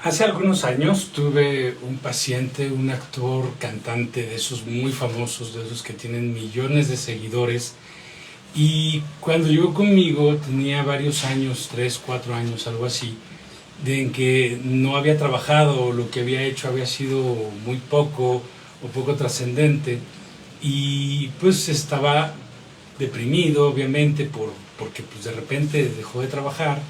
Hace algunos años tuve un paciente, un actor, cantante de esos muy famosos, de esos que tienen millones de seguidores, y cuando llegó conmigo tenía varios años, 3, 4 años, algo así, de en que no había trabajado, o lo que había hecho había sido muy poco o poco trascendente, y pues estaba deprimido obviamente porque pues de repente dejó de trabajar,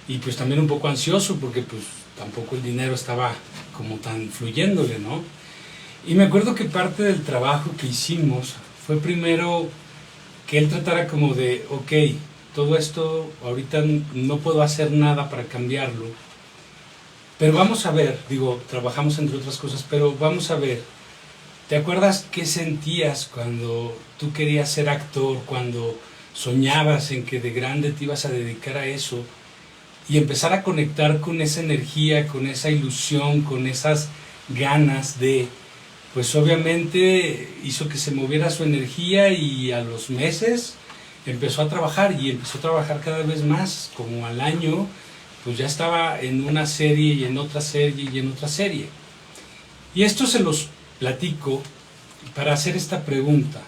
y pues también un poco ansioso porque pues tampoco el dinero estaba como tan fluyéndole, ¿no? Y me acuerdo que parte del trabajo que hicimos fue primero que él tratara como de, ok, todo esto ahorita no puedo hacer nada para cambiarlo, pero vamos a ver, digo, trabajamos entre otras cosas, pero vamos a ver, ¿te acuerdas qué sentías cuando tú querías ser actor, cuando soñabas en que de grande te ibas a dedicar a eso? Y empezar a conectar con esa energía, con esa ilusión, con esas ganas de, pues obviamente hizo que se moviera su energía, y a los meses empezó a trabajar, y empezó a trabajar cada vez más, como al año pues ya estaba en una serie y en otra serie y en otra serie. Y esto se los platico para hacer esta pregunta: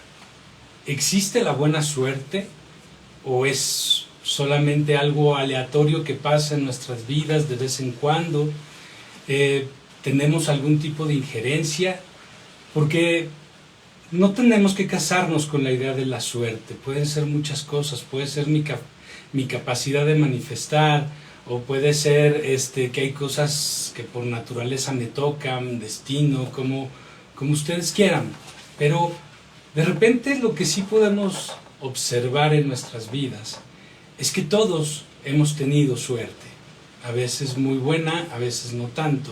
¿existe la buena suerte o es solamente algo aleatorio que pasa en nuestras vidas de vez en cuando? ¿Tenemos algún tipo de injerencia? Porque no tenemos que casarnos con la idea de la suerte. Pueden ser muchas cosas. Puede ser mi capacidad de manifestar, o puede ser que hay cosas que por naturaleza me tocan, destino, como ustedes quieran. Pero de repente lo que sí podemos observar en nuestras vidas es que todos hemos tenido suerte, a veces muy buena, a veces no tanto,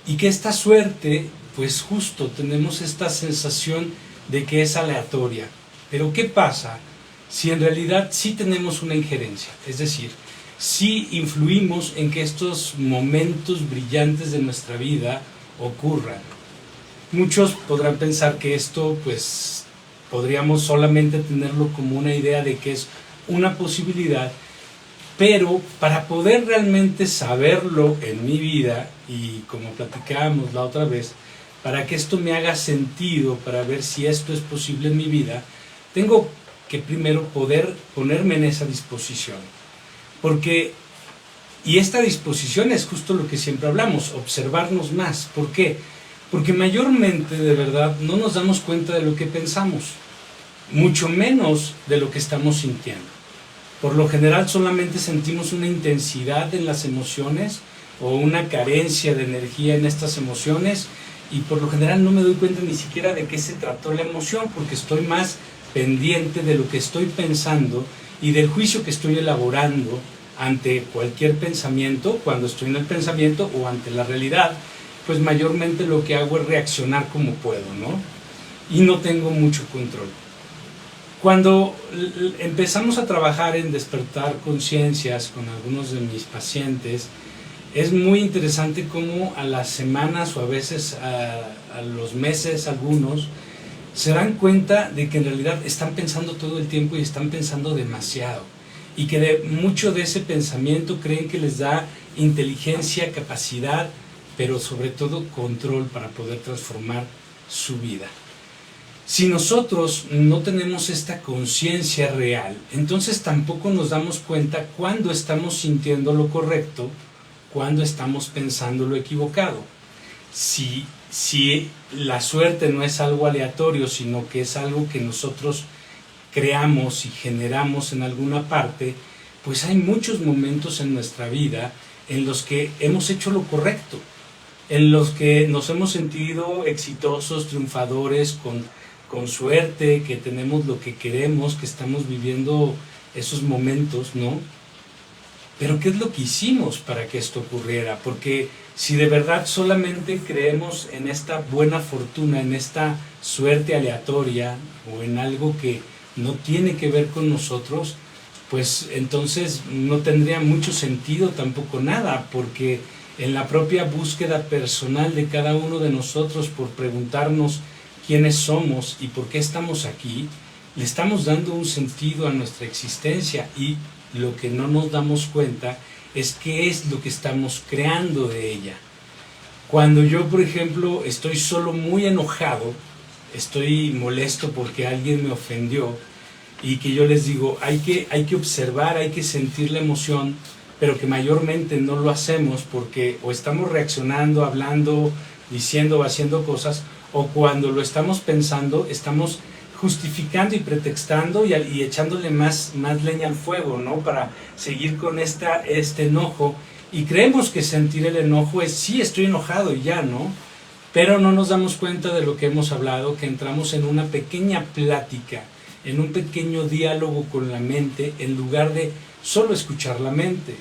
y que esta suerte, pues justo tenemos esta sensación de que es aleatoria. Pero ¿qué pasa si en realidad sí tenemos una injerencia? Es decir, sí influimos en que estos momentos brillantes de nuestra vida ocurran. Muchos podrán pensar que esto, pues, podríamos solamente tenerlo como una idea de que es una posibilidad, pero para poder realmente saberlo en mi vida, y como platicábamos la otra vez, para que esto me haga sentido, para ver si esto es posible en mi vida, tengo que primero poder ponerme en esa disposición. Y esta disposición es justo lo que siempre hablamos, observarnos más. ¿Por qué? Porque mayormente, de verdad, no nos damos cuenta de lo que pensamos, mucho menos de lo que estamos sintiendo. Por lo general solamente sentimos una intensidad en las emociones o una carencia de energía en estas emociones, y por lo general no me doy cuenta ni siquiera de qué se trató la emoción, porque estoy más pendiente de lo que estoy pensando y del juicio que estoy elaborando ante cualquier pensamiento, cuando estoy en el pensamiento, o ante la realidad. Pues mayormente lo que hago es reaccionar como puedo, ¿no? Y no tengo mucho control. Cuando empezamos a trabajar en despertar conciencias con algunos de mis pacientes, es muy interesante cómo a las semanas, o a veces a los meses algunos, se dan cuenta de que en realidad están pensando todo el tiempo y están pensando demasiado, y que de mucho de ese pensamiento creen que les da inteligencia, capacidad, pero sobre todo control para poder transformar su vida. Si nosotros no tenemos esta conciencia real, entonces tampoco nos damos cuenta cuando estamos sintiendo lo correcto, cuando estamos pensando lo equivocado. Si la suerte no es algo aleatorio, sino que es algo que nosotros creamos y generamos en alguna parte, pues hay muchos momentos en nuestra vida en los que hemos hecho lo correcto, en los que nos hemos sentido exitosos, triunfadores, con suerte, que tenemos lo que queremos, que estamos viviendo esos momentos, ¿no? Pero ¿qué es lo que hicimos para que esto ocurriera? Porque si de verdad solamente creemos en esta buena fortuna, en esta suerte aleatoria, o en algo que no tiene que ver con nosotros, pues entonces no tendría mucho sentido tampoco nada, porque en la propia búsqueda personal de cada uno de nosotros por preguntarnos quiénes somos y por qué estamos aquí, le estamos dando un sentido a nuestra existencia, y lo que no nos damos cuenta es qué es lo que estamos creando de ella. Cuando yo, por ejemplo, estoy solo muy enojado, estoy molesto porque alguien me ofendió, y que yo les digo, hay que observar, hay que sentir la emoción, pero que mayormente no lo hacemos porque o estamos reaccionando, hablando, diciendo o haciendo cosas, o cuando lo estamos pensando, estamos justificando y pretextando y echándole más leña al fuego, ¿no? Para seguir con este enojo, y creemos que sentir el enojo es, sí, estoy enojado y ya, ¿no? Pero no nos damos cuenta de lo que hemos hablado, que entramos en una pequeña plática, en un pequeño diálogo con la mente, en lugar de solo escuchar la mente.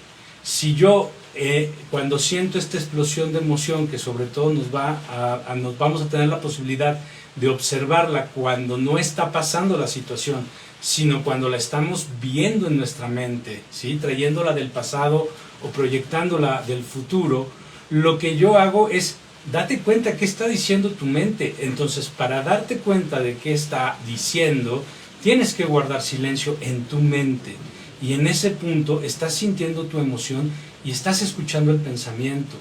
Si yo, cuando siento esta explosión de emoción, que sobre todo nos vamos a tener la posibilidad de observarla cuando no está pasando la situación, sino cuando la estamos viendo en nuestra mente, ¿sí? Trayéndola del pasado o proyectándola del futuro, lo que yo hago es date cuenta qué está diciendo tu mente. Entonces, para darte cuenta de qué está diciendo, tienes que guardar silencio en tu mente. Y en ese punto estás sintiendo tu emoción y estás escuchando el pensamiento.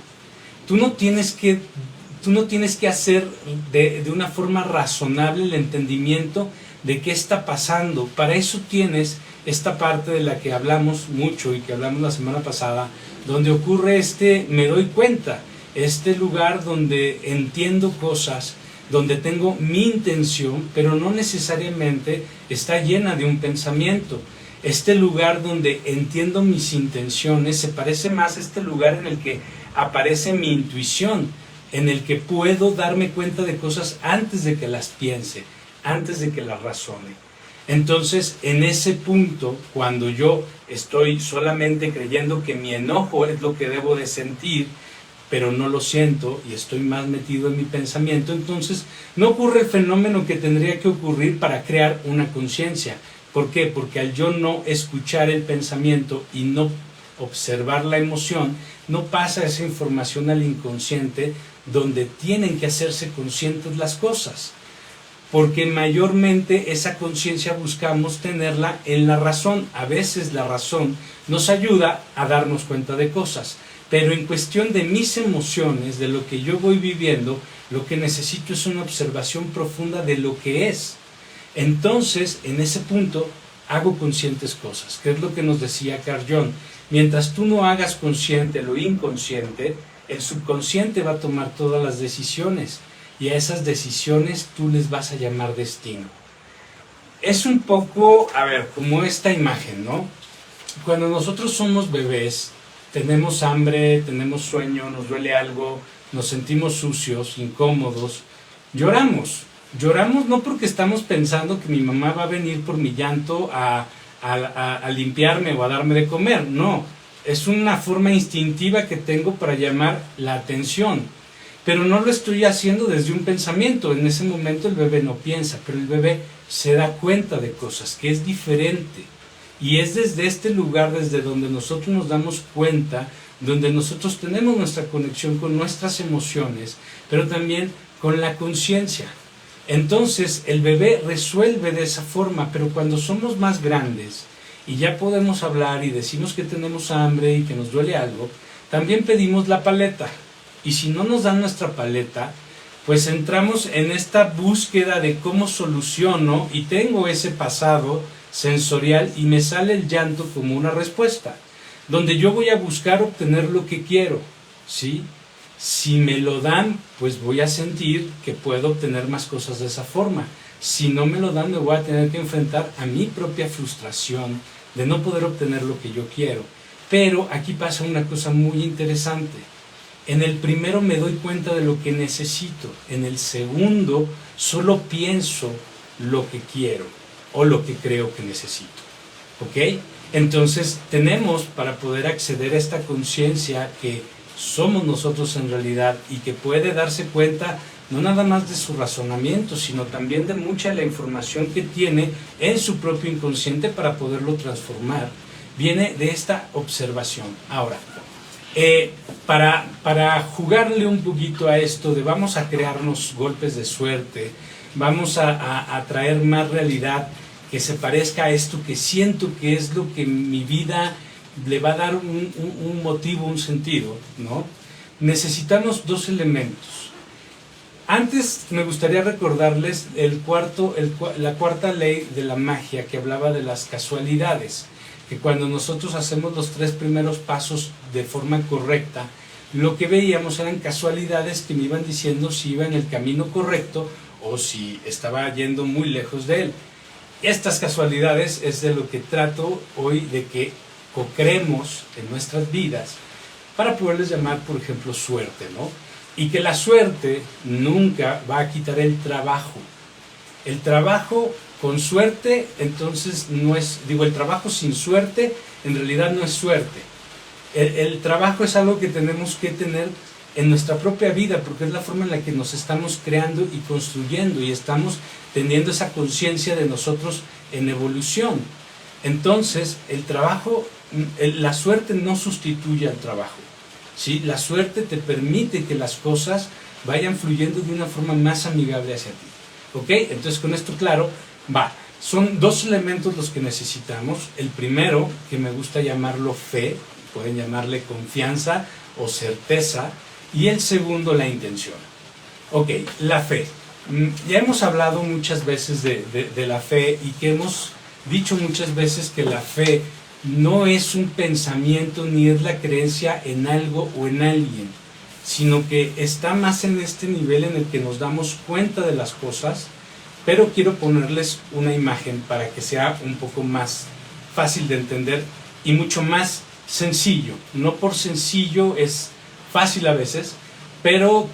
Tú no tienes que hacer de una forma razonable el entendimiento de qué está pasando. Para eso tienes esta parte de la que hablamos mucho y que hablamos la semana pasada, donde ocurre me doy cuenta, este lugar donde entiendo cosas, donde tengo mi intención, pero no necesariamente está llena de un pensamiento. Este lugar donde entiendo mis intenciones se parece más a este lugar en el que aparece mi intuición, en el que puedo darme cuenta de cosas antes de que las piense, antes de que las razone. Entonces, en ese punto, cuando yo estoy solamente creyendo que mi enojo es lo que debo de sentir, pero no lo siento y estoy más metido en mi pensamiento, entonces no ocurre el fenómeno que tendría que ocurrir para crear una conciencia. ¿Por qué? Porque al yo no escuchar el pensamiento y no observar la emoción, no pasa esa información al inconsciente, donde tienen que hacerse conscientes las cosas. Porque mayormente esa conciencia buscamos tenerla en la razón. A veces la razón nos ayuda a darnos cuenta de cosas, pero en cuestión de mis emociones, de lo que yo voy viviendo, lo que necesito es una observación profunda de lo que es. Entonces, en ese punto, hago conscientes cosas, que es lo que nos decía Carl Jung. Mientras tú no hagas consciente lo inconsciente, el subconsciente va a tomar todas las decisiones, y a esas decisiones tú les vas a llamar destino. Es un poco, como esta imagen, ¿no? Cuando nosotros somos bebés, tenemos hambre, tenemos sueño, nos duele algo, nos sentimos sucios, incómodos, lloramos. Lloramos no porque estamos pensando que mi mamá va a venir por mi llanto a limpiarme o a darme de comer, no. Es una forma instintiva que tengo para llamar la atención. Pero no lo estoy haciendo desde un pensamiento. En ese momento el bebé no piensa, pero el bebé se da cuenta de cosas, que es diferente. Y es desde este lugar, desde donde nosotros nos damos cuenta, donde nosotros tenemos nuestra conexión con nuestras emociones, pero también con la conciencia. Entonces el bebé resuelve de esa forma, pero cuando somos más grandes y ya podemos hablar y decimos que tenemos hambre y que nos duele algo, también pedimos la paleta. Y si no nos dan nuestra paleta, pues entramos en esta búsqueda de cómo soluciono, y tengo ese pasado sensorial y me sale el llanto como una respuesta, donde yo voy a buscar obtener lo que quiero, ¿sí? Si me lo dan, pues voy a sentir que puedo obtener más cosas de esa forma. Si no me lo dan, me voy a tener que enfrentar a mi propia frustración de no poder obtener lo que yo quiero. Pero aquí pasa una cosa muy interesante. En el primero me doy cuenta de lo que necesito. En el segundo solo pienso lo que quiero o lo que creo que necesito. ¿Ok? Entonces tenemos, para poder acceder a esta conciencia que somos nosotros en realidad y que puede darse cuenta no nada más de su razonamiento, sino también de mucha de la información que tiene en su propio inconsciente para poderlo transformar, viene de esta observación. Ahora, para jugarle un poquito a esto de vamos a crearnos golpes de suerte, vamos a traer más realidad que se parezca a esto que siento que es lo que mi vida le va a dar un motivo, un sentido, ¿no? Necesitamos dos elementos. Antes me gustaría recordarles la cuarta ley de la magia, que hablaba de las casualidades, que cuando nosotros hacemos los tres primeros pasos de forma correcta, lo que veíamos eran casualidades que me iban diciendo si iba en el camino correcto o si estaba yendo muy lejos de él. Estas casualidades es de lo que trato hoy de que co-creemos en nuestras vidas para poderles llamar, por ejemplo, suerte, ¿no? Y que la suerte nunca va a quitar el trabajo. El trabajo con suerte, entonces no es, el trabajo sin suerte en realidad no es suerte. El trabajo es algo que tenemos que tener en nuestra propia vida, porque es la forma en la que nos estamos creando y construyendo y estamos teniendo esa conciencia de nosotros en evolución. Entonces, el trabajo, la suerte no sustituye al trabajo, ¿sí? La suerte te permite que las cosas vayan fluyendo de una forma más amigable hacia ti, ¿ok? Entonces, con esto claro, son dos elementos los que necesitamos. El primero, que me gusta llamarlo fe, pueden llamarle confianza o certeza, y el segundo, la intención. Ok, la fe. Ya hemos hablado muchas veces de la fe y que hemos dicho muchas veces que la fe no es un pensamiento ni es la creencia en algo o en alguien, sino que está más en este nivel en el que nos damos cuenta de las cosas, pero quiero ponerles una imagen para que sea un poco más fácil de entender y mucho más sencillo. No por sencillo es fácil a veces, pero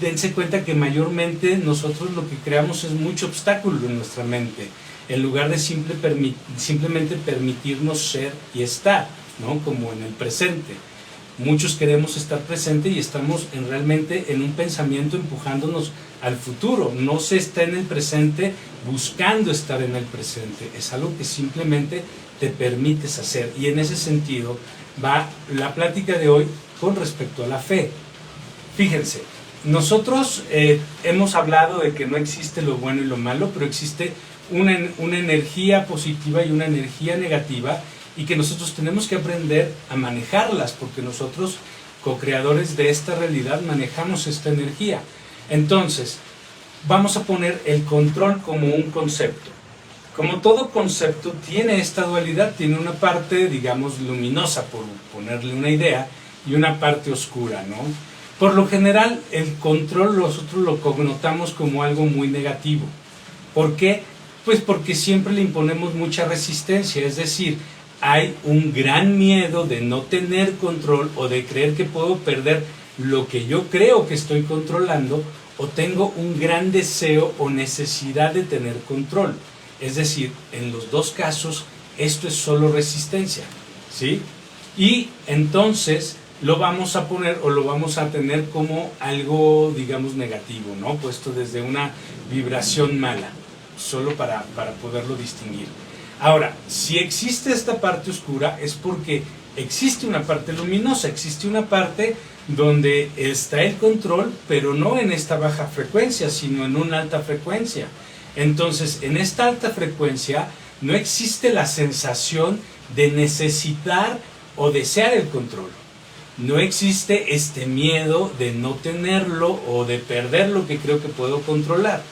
dense cuenta que mayormente nosotros lo que creamos es mucho obstáculo en nuestra mente, en lugar de simplemente permitirnos ser y estar, ¿no? Como en el presente. Muchos queremos estar presente y estamos realmente en un pensamiento empujándonos al futuro. No se está en el presente buscando estar en el presente, es algo que simplemente te permites hacer. Y en ese sentido va la plática de hoy con respecto a la fe. Fíjense, nosotros hemos hablado de que no existe lo bueno y lo malo, pero existe una energía positiva y una energía negativa, y que nosotros tenemos que aprender a manejarlas, porque nosotros, co-creadores de esta realidad, manejamos esta energía. Entonces, vamos a poner el control como un concepto. Como todo concepto tiene esta dualidad, tiene una parte, digamos, luminosa, por ponerle una idea, y una parte oscura, ¿no? Por lo general, el control nosotros lo connotamos como algo muy negativo. ¿Por qué? Pues porque siempre le imponemos mucha resistencia, es decir, hay un gran miedo de no tener control o de creer que puedo perder lo que yo creo que estoy controlando, o tengo un gran deseo o necesidad de tener control. Es decir, en los dos casos, esto es solo resistencia, ¿sí? Y entonces lo vamos a poner o lo vamos a tener como algo, digamos, negativo, ¿no? Puesto desde una vibración mala, solo para poderlo distinguir. Ahora, si existe esta parte oscura es porque existe una parte luminosa, existe una parte donde está el control, pero no en esta baja frecuencia, sino en una alta frecuencia. Entonces, en esta alta frecuencia no existe la sensación de necesitar o desear el control. No existe este miedo de no tenerlo o de perder lo que creo que puedo controlar.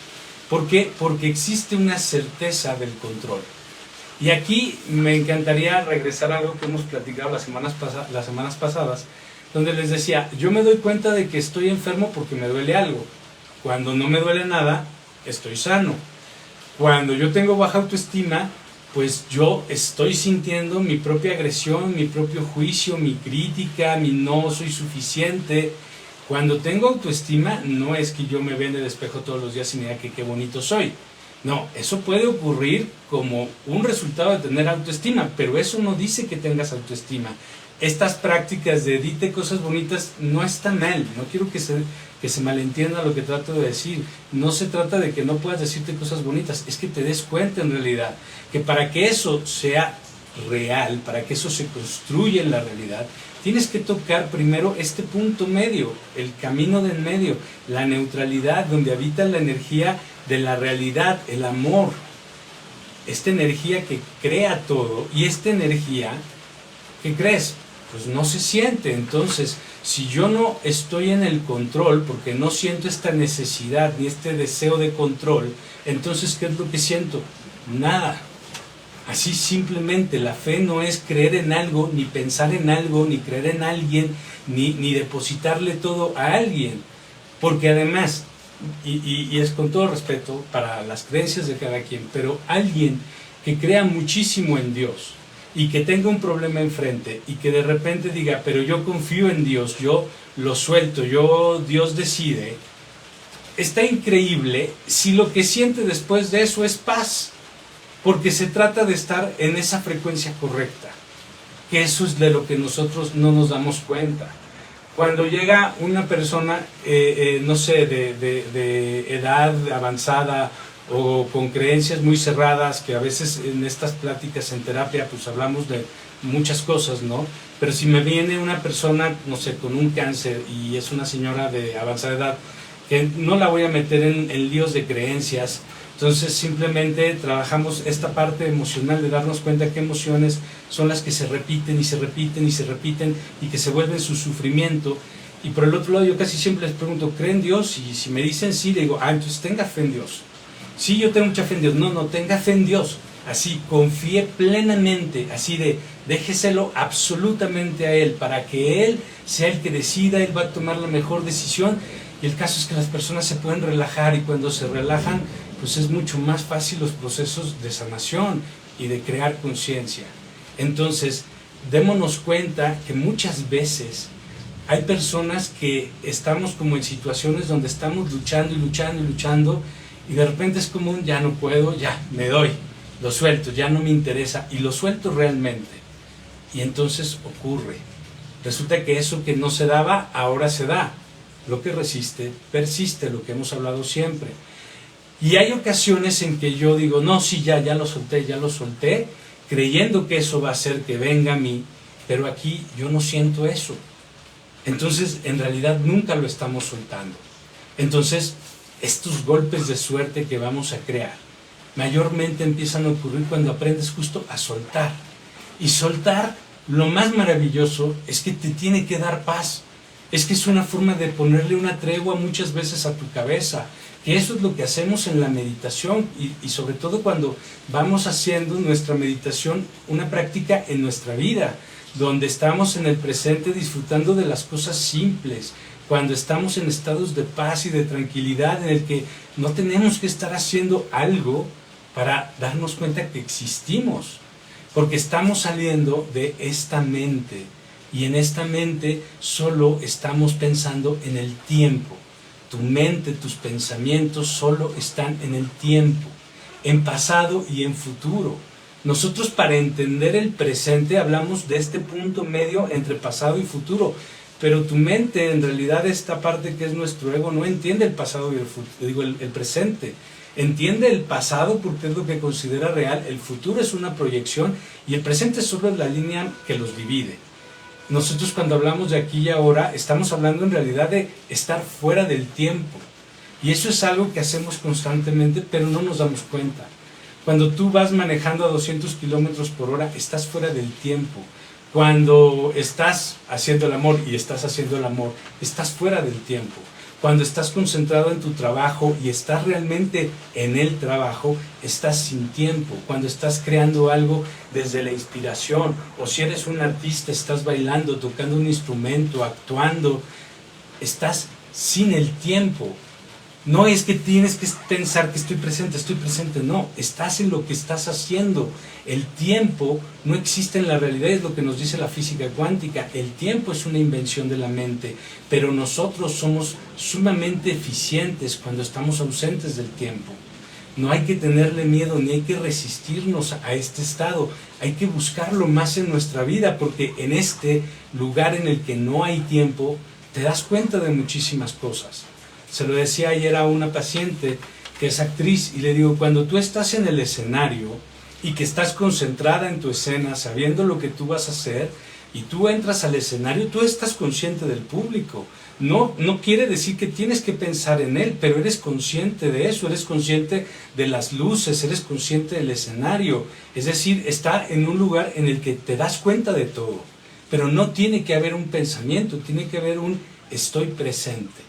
¿Por qué? Porque existe una certeza del control. Y aquí me encantaría regresar a algo que hemos platicado las semanas pasadas, donde les decía, yo me doy cuenta de que estoy enfermo porque me duele algo. Cuando no me duele nada, estoy sano. Cuando yo tengo baja autoestima, pues yo estoy sintiendo mi propia agresión, mi propio juicio, mi crítica, mi no soy suficiente. Cuando tengo autoestima, no es que yo me vea en el espejo todos los días y me diga que qué bonito soy. No, eso puede ocurrir como un resultado de tener autoestima, pero eso no dice que tengas autoestima. Estas prácticas de dite cosas bonitas no están mal, no quiero que se malentienda lo que trato de decir. No se trata de que no puedas decirte cosas bonitas, es que te des cuenta en realidad que para que eso sea real, para que eso se construya en la realidad, tienes que tocar primero este punto medio, el camino del medio, la neutralidad, donde habita la energía de la realidad, el amor, esta energía que crea todo. Y esta energía, ¿qué crees? Pues no se siente. Entonces, si yo no estoy en el control, porque no siento esta necesidad ni este deseo de control, entonces, ¿qué es lo que siento? Nada. Así simplemente, la fe no es creer en algo, ni pensar en algo, ni creer en alguien, ni depositarle todo a alguien. Porque además, y es con todo respeto para las creencias de cada quien, pero alguien que crea muchísimo en Dios y que tenga un problema enfrente y que de repente diga, pero yo confío en Dios, yo lo suelto, Dios decide, está increíble si lo que siente después de eso es paz, porque se trata de estar en esa frecuencia correcta, que eso es de lo que nosotros no nos damos cuenta. Cuando llega una persona, no sé, de edad avanzada o con creencias muy cerradas, que a veces en estas pláticas en terapia pues hablamos de muchas cosas, ¿no? Pero si me viene una persona, no sé, con un cáncer y es una señora de avanzada edad, que no la voy a meter en líos de creencias, entonces simplemente trabajamos esta parte emocional de darnos cuenta qué emociones son las que se repiten y se repiten y se repiten y que se vuelven su sufrimiento. Y por el otro lado yo casi siempre les pregunto, ¿creen en Dios? Y si me dicen sí, le digo, entonces tenga fe en Dios. Sí, yo tengo mucha fe en Dios. No, tenga fe en Dios. Así, confíe plenamente, así de, déjeselo absolutamente a Él, para que Él sea el que decida, Él va a tomar la mejor decisión. Y el caso es que las personas se pueden relajar, y cuando se relajan, pues es mucho más fácil los procesos de sanación y de crear conciencia. Entonces, démonos cuenta que muchas veces hay personas que estamos como en situaciones donde estamos luchando y luchando y luchando, y de repente es como un ya no puedo, ya me doy, lo suelto, ya no me interesa, y lo suelto realmente. Y entonces ocurre. Resulta que eso que no se daba, ahora se da. Lo que resiste, persiste, lo que hemos hablado siempre. Y hay ocasiones en que yo digo, no, sí, ya lo solté, creyendo que eso va a hacer que venga a mí, pero aquí yo no siento eso. Entonces, en realidad nunca lo estamos soltando. Entonces, estos golpes de suerte que vamos a crear, mayormente empiezan a ocurrir cuando aprendes justo a soltar. Y soltar, lo más maravilloso, es que te tiene que dar paz. Es que es una forma de ponerle una tregua muchas veces a tu cabeza, que eso es lo que hacemos en la meditación y sobre todo cuando vamos haciendo nuestra meditación una práctica en nuestra vida, donde estamos en el presente disfrutando de las cosas simples, cuando estamos en estados de paz y de tranquilidad en el que no tenemos que estar haciendo algo para darnos cuenta que existimos, porque estamos saliendo de esta mente. Y en esta mente solo estamos pensando en el tiempo. Tu mente, tus pensamientos solo están en el tiempo, en pasado y en futuro. Nosotros para entender el presente hablamos de este punto medio entre pasado y futuro, pero tu mente, en realidad esta parte que es nuestro ego, no entiende el pasado y el presente. Entiende el pasado porque es lo que considera real, el futuro es una proyección y el presente solo es la línea que los divide. Nosotros cuando hablamos de aquí y ahora estamos hablando en realidad de estar fuera del tiempo, y eso es algo que hacemos constantemente pero no nos damos cuenta. Cuando tú vas manejando a 200 kilómetros por hora estás fuera del tiempo. Cuando estás haciendo el amor y estás haciendo el amor, estás fuera del tiempo. Cuando estás concentrado en tu trabajo y estás realmente en el trabajo, estás sin tiempo. Cuando estás creando algo desde la inspiración, o si eres un artista, estás bailando, tocando un instrumento, actuando, estás sin el tiempo. No es que tienes que pensar que estoy presente, no, estás en lo que estás haciendo. El tiempo no existe en la realidad, es lo que nos dice la física cuántica. El tiempo es una invención de la mente, pero nosotros somos sumamente eficientes cuando estamos ausentes del tiempo. No hay que tenerle miedo ni hay que resistirnos a este estado, hay que buscarlo más en nuestra vida, porque en este lugar en el que no hay tiempo, te das cuenta de muchísimas cosas. Se lo decía ayer a una paciente que es actriz y le digo, cuando tú estás en el escenario y que estás concentrada en tu escena, sabiendo lo que tú vas a hacer, y tú entras al escenario, tú estás consciente del público. No quiere decir que tienes que pensar en él, pero eres consciente de eso, eres consciente de las luces, eres consciente del escenario. Es decir, está en un lugar en el que te das cuenta de todo. pero no tiene que haber un pensamiento, tiene que haber un estoy presente.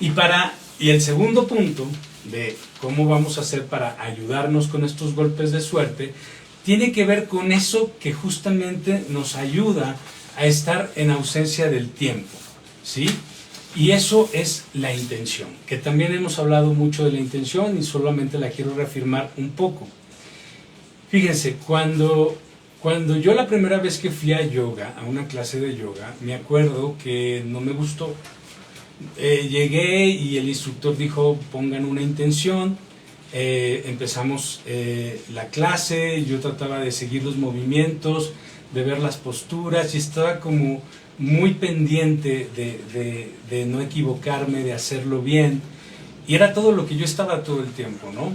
Y el segundo punto de cómo vamos a hacer para ayudarnos con estos golpes de suerte, tiene que ver con eso que justamente nos ayuda a estar en ausencia del tiempo, ¿sí? Y eso es la intención, que también hemos hablado mucho de la intención y solamente la quiero reafirmar un poco. Fíjense, cuando yo la primera vez que fui a yoga, a una clase de yoga, me acuerdo que no me gustó. Llegué y el instructor dijo, pongan una intención, empezamos la clase, yo trataba de seguir los movimientos, de ver las posturas y estaba como muy pendiente de no equivocarme, de hacerlo bien, y era todo lo que yo estaba todo el tiempo, ¿no?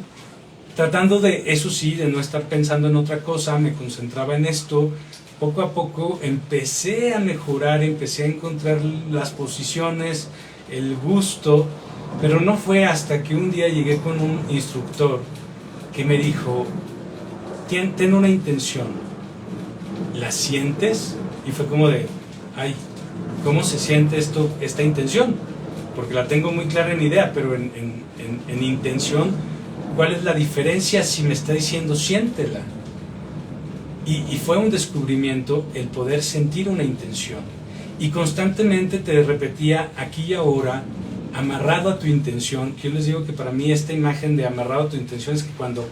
Tratando de, eso sí, de no estar pensando en otra cosa, me concentraba en esto. Poco a poco empecé a mejorar, empecé a encontrar las posiciones, el gusto, pero no fue hasta que un día llegué con un instructor que me dijo, ten una intención, ¿la sientes? Y fue como de, ay, ¿cómo se siente esta intención? Porque la tengo muy clara en idea, pero en intención, ¿cuál es la diferencia si me está diciendo siéntela? Y fue un descubrimiento el poder sentir una intención. Y constantemente te repetía aquí y ahora, amarrado a tu intención, que yo les digo que para mí esta imagen de amarrado a tu intención es que cuando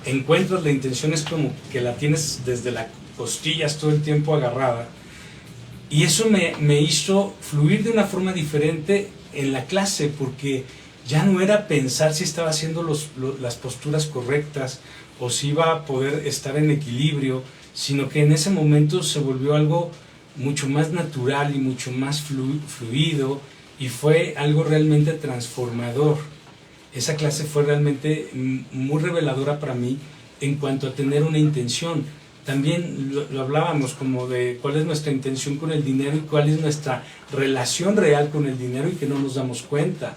encuentras la intención es como que la tienes desde las costillas todo el tiempo agarrada. Y eso me hizo fluir de una forma diferente en la clase, porque ya no era pensar si estaba haciendo las posturas correctas o si iba a poder estar en equilibrio, sino que en ese momento se volvió algo mucho más natural y mucho más fluido, y fue algo realmente transformador. Esa clase fue realmente muy reveladora para mí en cuanto a tener una intención. También lo hablábamos como de cuál es nuestra intención con el dinero y cuál es nuestra relación real con el dinero, y que no nos damos cuenta.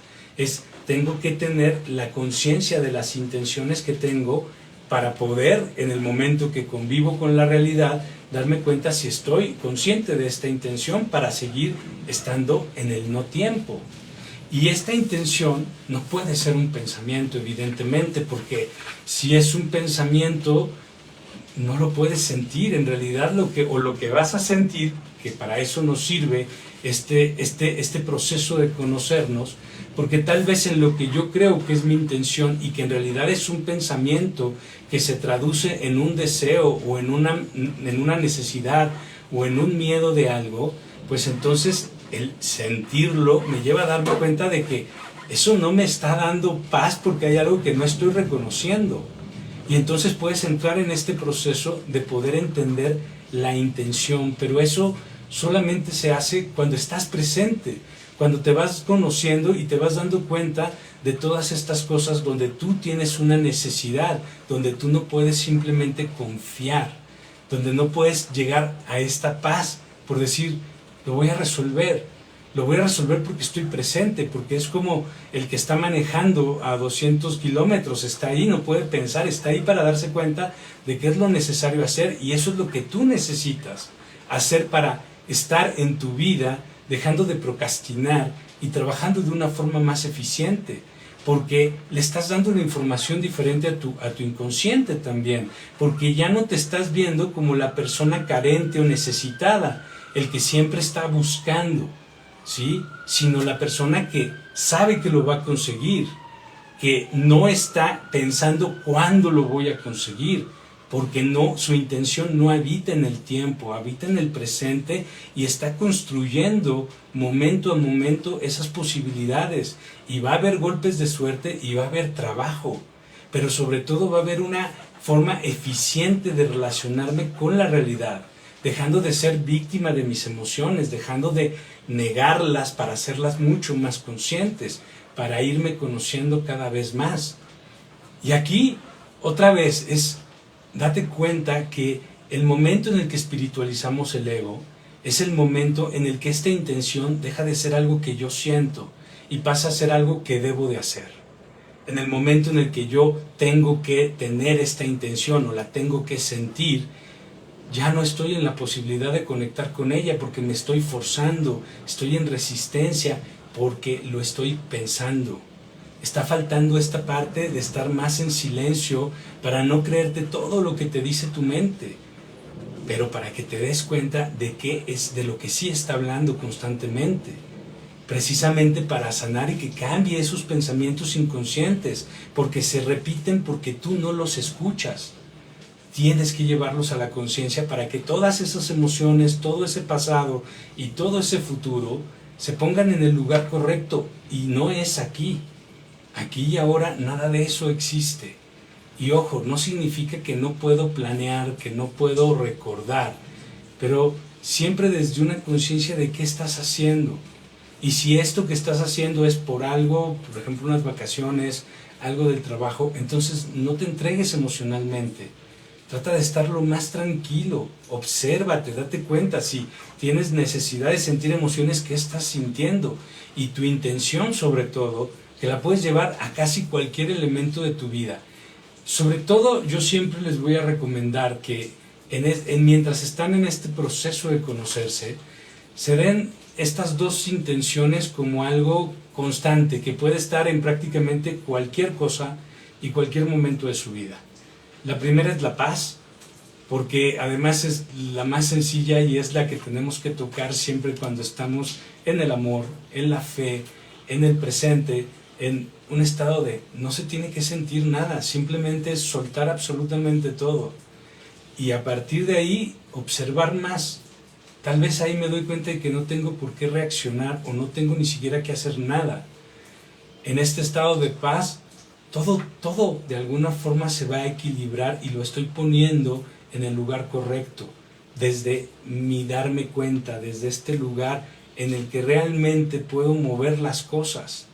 Tengo que tener la conciencia de las intenciones que tengo para poder, en el momento que convivo con la realidad, darme cuenta si estoy consciente de esta intención para seguir estando en el no tiempo. Y esta intención no puede ser un pensamiento, evidentemente, porque si es un pensamiento, no lo puedes sentir. En realidad lo que vas a sentir, que para eso nos sirve este proceso de conocernos, porque tal vez en lo que yo creo que es mi intención y que en realidad es un pensamiento que se traduce en un deseo o en una necesidad o en un miedo de algo, pues entonces el sentirlo me lleva a darme cuenta de que eso no me está dando paz porque hay algo que no estoy reconociendo. Y entonces puedes entrar en este proceso de poder entender la intención, pero eso solamente se hace cuando estás presente, cuando te vas conociendo y te vas dando cuenta de todas estas cosas donde tú tienes una necesidad, donde tú no puedes simplemente confiar, donde no puedes llegar a esta paz por decir, lo voy a resolver porque estoy presente, porque es como el que está manejando a 200 kilómetros, está ahí, no puede pensar, está ahí para darse cuenta de qué es lo necesario hacer, y eso es lo que tú necesitas hacer para estar en tu vida, dejando de procrastinar y trabajando de una forma más eficiente, porque le estás dando una información diferente a tu inconsciente también, porque ya no te estás viendo como la persona carente o necesitada, el que siempre está buscando, ¿sí? Sino la persona que sabe que lo va a conseguir, que no está pensando cuándo lo voy a conseguir, porque su intención no habita en el tiempo, habita en el presente y está construyendo momento a momento esas posibilidades, y va a haber golpes de suerte y va a haber trabajo, pero sobre todo va a haber una forma eficiente de relacionarme con la realidad, dejando de ser víctima de mis emociones, dejando de negarlas para hacerlas mucho más conscientes, para irme conociendo cada vez más. Y aquí, otra vez, date cuenta que el momento en el que espiritualizamos el ego es el momento en el que esta intención deja de ser algo que yo siento y pasa a ser algo que debo de hacer. En el momento en el que yo tengo que tener esta intención o la tengo que sentir, ya no estoy en la posibilidad de conectar con ella porque me estoy forzando, estoy en resistencia porque lo estoy pensando. Está faltando esta parte de estar más en silencio para no creerte todo lo que te dice tu mente, pero para que te des cuenta de qué es de lo que sí está hablando constantemente, precisamente para sanar y que cambie esos pensamientos inconscientes, porque se repiten porque tú no los escuchas. Tienes que llevarlos a la conciencia para que todas esas emociones, todo ese pasado y todo ese futuro se pongan en el lugar correcto, y no es aquí. Aquí y ahora nada de eso existe. Y ojo, no significa que no puedo planear, que no puedo recordar, pero siempre desde una conciencia de qué estás haciendo. Y si esto que estás haciendo es por algo, por ejemplo unas vacaciones, algo del trabajo, entonces no te entregues emocionalmente. Trata de estar lo más tranquilo, obsérvate, date cuenta si tienes necesidad de sentir emociones, qué estás sintiendo, y tu intención sobre todo, que la puedes llevar a casi cualquier elemento de tu vida. Sobre todo yo siempre les voy a recomendar que mientras están en este proceso de conocerse, se den estas dos intenciones como algo constante, que puede estar en prácticamente cualquier cosa y cualquier momento de su vida. La primera es la paz, porque además es la más sencilla y es la que tenemos que tocar siempre cuando estamos en el amor, en la fe, en el presente, en un estado de no se tiene que sentir nada, simplemente es soltar absolutamente todo. Y a partir de ahí, observar más. Tal vez ahí me doy cuenta de que no tengo por qué reaccionar o no tengo ni siquiera que hacer nada. En este estado de paz, todo de alguna forma se va a equilibrar y lo estoy poniendo en el lugar correcto, desde mi darme cuenta, desde este lugar en el que realmente puedo mover las cosas,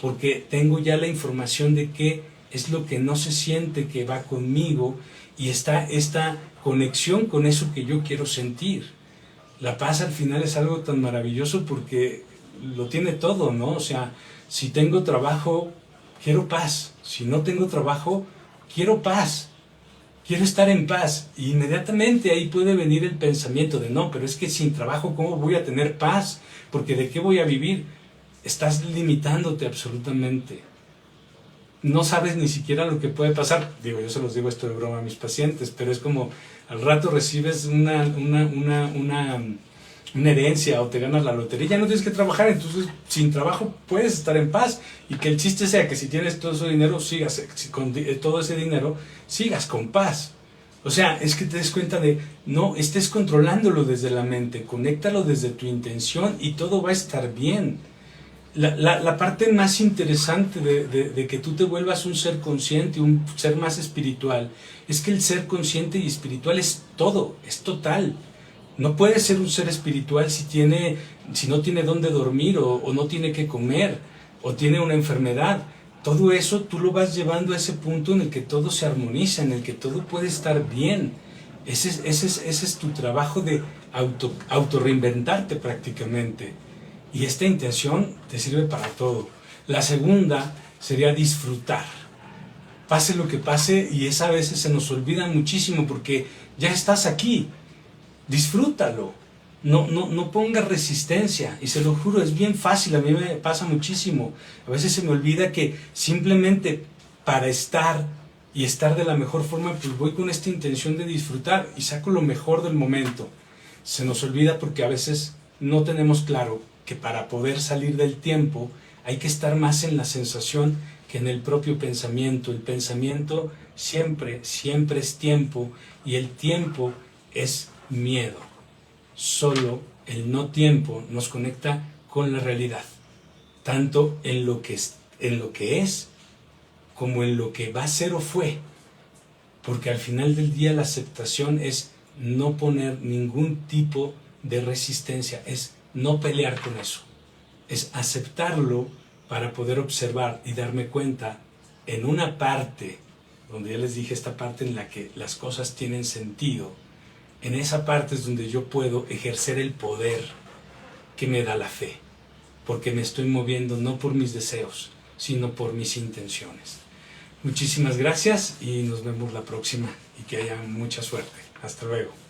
porque tengo ya la información de qué es lo que no se siente que va conmigo y está esta conexión con eso que yo quiero sentir. La paz al final es algo tan maravilloso porque lo tiene todo, ¿no? O sea, si tengo trabajo, quiero paz. Si no tengo trabajo, quiero paz. Quiero estar en paz. Y inmediatamente ahí puede venir el pensamiento de no, pero es que sin trabajo, ¿cómo voy a tener paz? Porque ¿de qué voy a vivir? Estás limitándote absolutamente. No sabes ni siquiera lo que puede pasar. Digo, yo se los digo esto de broma a mis pacientes, pero es como al rato recibes una herencia o te ganas la lotería, ya no tienes que trabajar, entonces sin trabajo puedes estar en paz, y que el chiste sea que si tienes todo ese dinero, con todo ese dinero, sigas con paz. O sea, es que te des cuenta de, no estés controlándolo desde la mente, conéctalo desde tu intención y todo va a estar bien. La parte más interesante de que tú te vuelvas un ser consciente, un ser más espiritual, es que el ser consciente y espiritual es todo, es total. No puede ser un ser espiritual si no tiene dónde dormir o no tiene qué comer o tiene una enfermedad. Todo eso tú lo vas llevando a ese punto en el que todo se armoniza, en el que todo puede estar bien. Ese es tu trabajo de auto reinventarte prácticamente. Y esta intención te sirve para todo. La segunda sería disfrutar. Pase lo que pase, y esa a veces se nos olvida muchísimo porque ya estás aquí. Disfrútalo. No pongas resistencia. Y se lo juro, es bien fácil, a mí me pasa muchísimo. A veces se me olvida que simplemente para estar y estar de la mejor forma, pues voy con esta intención de disfrutar y saco lo mejor del momento. Se nos olvida porque a veces no tenemos claro que para poder salir del tiempo hay que estar más en la sensación que en el propio pensamiento. El pensamiento siempre es tiempo, y el tiempo es miedo. Solo el no tiempo nos conecta con la realidad, tanto en lo que es como en lo que va a ser o fue, porque al final del día la aceptación es no poner ningún tipo de resistencia, es no pelear con eso, es aceptarlo para poder observar y darme cuenta en una parte, donde ya les dije, esta parte en la que las cosas tienen sentido. En esa parte es donde yo puedo ejercer el poder que me da la fe, porque me estoy moviendo no por mis deseos, sino por mis intenciones. Muchísimas gracias y nos vemos la próxima, y que haya mucha suerte. Hasta luego.